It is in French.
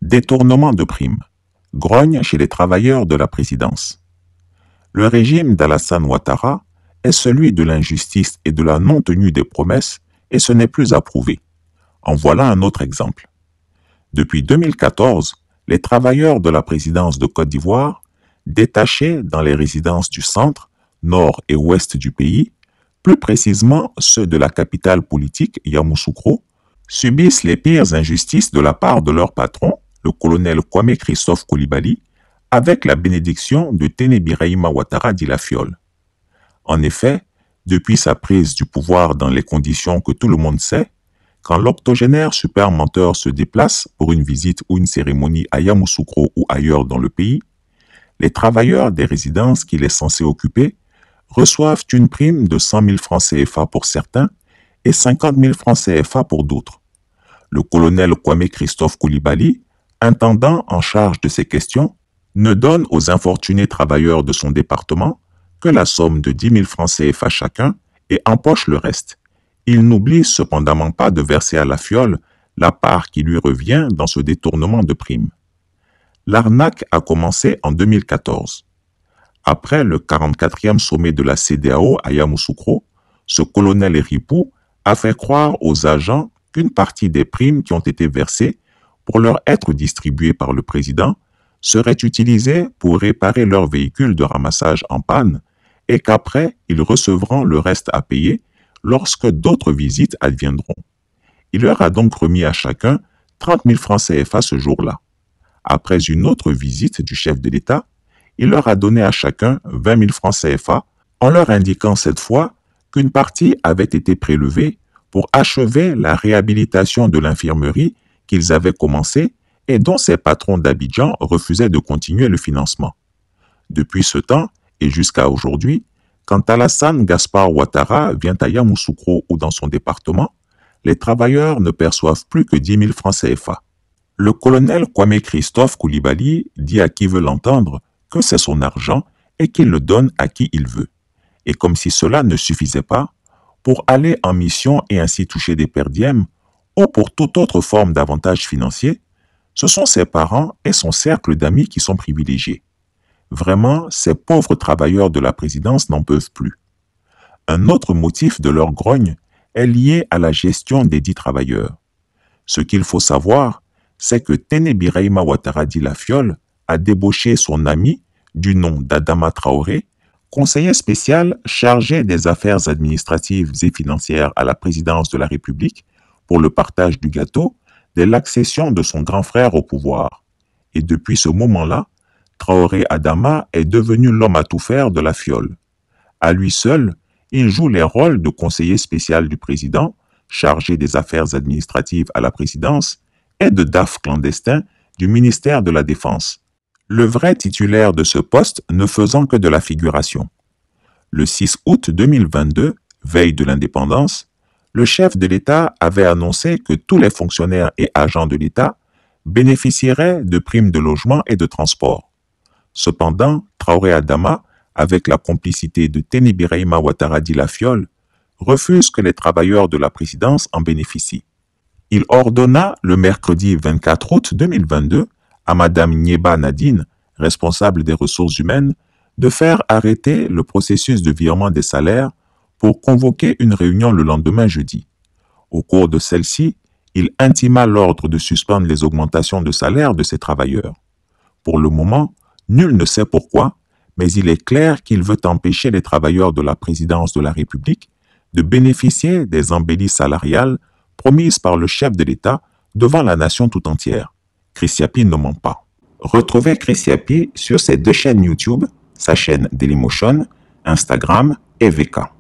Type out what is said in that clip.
Détournement de primes. Grogne chez les travailleurs de la présidence. Le régime d'Alassane Ouattara est celui de l'injustice et de la non-tenue des promesses et ce n'est plus approuvé. En voilà un autre exemple. Depuis 2014, les travailleurs de la présidence de Côte d'Ivoire, détachés dans les résidences du centre, nord et ouest du pays, plus précisément ceux de la capitale politique Yamoussoukro, subissent les pires injustices de la part de leur patron, le colonel Kwame Christophe Koulibaly, avec la bénédiction de Téné Birahima Ouattara dit la Fiole. En effet, depuis sa prise du pouvoir dans les conditions que tout le monde sait, quand l'octogénaire super menteur se déplace pour une visite ou une cérémonie à Yamoussoukro ou ailleurs dans le pays, les travailleurs des résidences qu'il est censé occuper reçoivent une prime de 100 000 francs CFA pour certains et 50 000 francs CFA pour d'autres. Le colonel Kwame Christophe Koulibaly, intendant en charge de ces questions, ne donne aux infortunés travailleurs de son département que la somme de 10 000 francs CFA chacun et empoche le reste. Il n'oublie cependant pas de verser à la Fiole la part qui lui revient dans ce détournement de primes. L'arnaque a commencé en 2014. Après le 44e sommet de la CEDEAO à Yamoussoukro, ce colonel Ripou a fait croire aux agents qu'une partie des primes qui ont été versées pour leur être distribuées par le président serait utilisée pour réparer leur véhicule de ramassage en panne et qu'après, ils recevront le reste à payer lorsque d'autres visites adviendront. Il leur a donc remis à chacun 30 000 francs CFA ce jour-là. Après une autre visite du chef de l'État, il leur a donné à chacun 20 000 francs CFA en leur indiquant cette fois qu'une partie avait été prélevée pour achever la réhabilitation de l'infirmerie qu'ils avaient commencée et dont ses patrons d'Abidjan refusaient de continuer le financement. Depuis ce temps et jusqu'à aujourd'hui, quand Alassane Gaspard Ouattara vient à Yamoussoukro ou dans son département, les travailleurs ne perçoivent plus que 10 000 francs CFA. Le colonel Kwame Christophe Koulibaly dit à qui veut l'entendre que c'est son argent et qu'il le donne à qui il veut. Et comme si cela ne suffisait pas, pour aller en mission et ainsi toucher des perdièmes, ou pour toute autre forme d'avantage financier, ce sont ses parents et son cercle d'amis qui sont privilégiés. Vraiment, ces pauvres travailleurs de la présidence n'en peuvent plus. Un autre motif de leur grogne est lié à la gestion des dits travailleurs. Ce qu'il faut savoir, c'est que Téné Birahima Ouattara dit la Fiole a débauché son ami du nom d'Adama Traoré, conseiller spécial chargé des affaires administratives et financières à la présidence de la République pour le partage du gâteau dès l'accession de son grand frère au pouvoir. Et depuis ce moment-là, Traoré Adama est devenu l'homme à tout faire de la Fiole. À lui seul, il joue les rôles de conseiller spécial du président, chargé des affaires administratives à la présidence, et de DAF clandestin du ministère de la Défense. Le vrai titulaire de ce poste ne faisant que de la figuration. Le 6 août 2022, veille de l'indépendance, le chef de l'État avait annoncé que tous les fonctionnaires et agents de l'État bénéficieraient de primes de logement et de transport. Cependant, Traoré Adama, avec la complicité de Téné Birahima Ouattara dit la Fiole, refuse que les travailleurs de la présidence en bénéficient. Il ordonna le mercredi 24 août 2022 à Madame Nieba Nadine, responsable des ressources humaines, de faire arrêter le processus de virement des salaires pour convoquer une réunion le lendemain jeudi. Au cours de celle-ci, il intima l'ordre de suspendre les augmentations de salaire de ces travailleurs. Pour le moment, nul ne sait pourquoi, mais il est clair qu'il veut empêcher les travailleurs de la présidence de la République de bénéficier des embellis salariales promises par le chef de l'État devant la nation tout entière. Chris Yapi ne ment pas. Retrouvez Chris Yapi sur ses deux chaînes YouTube, sa chaîne Dailymotion, Instagram et VK.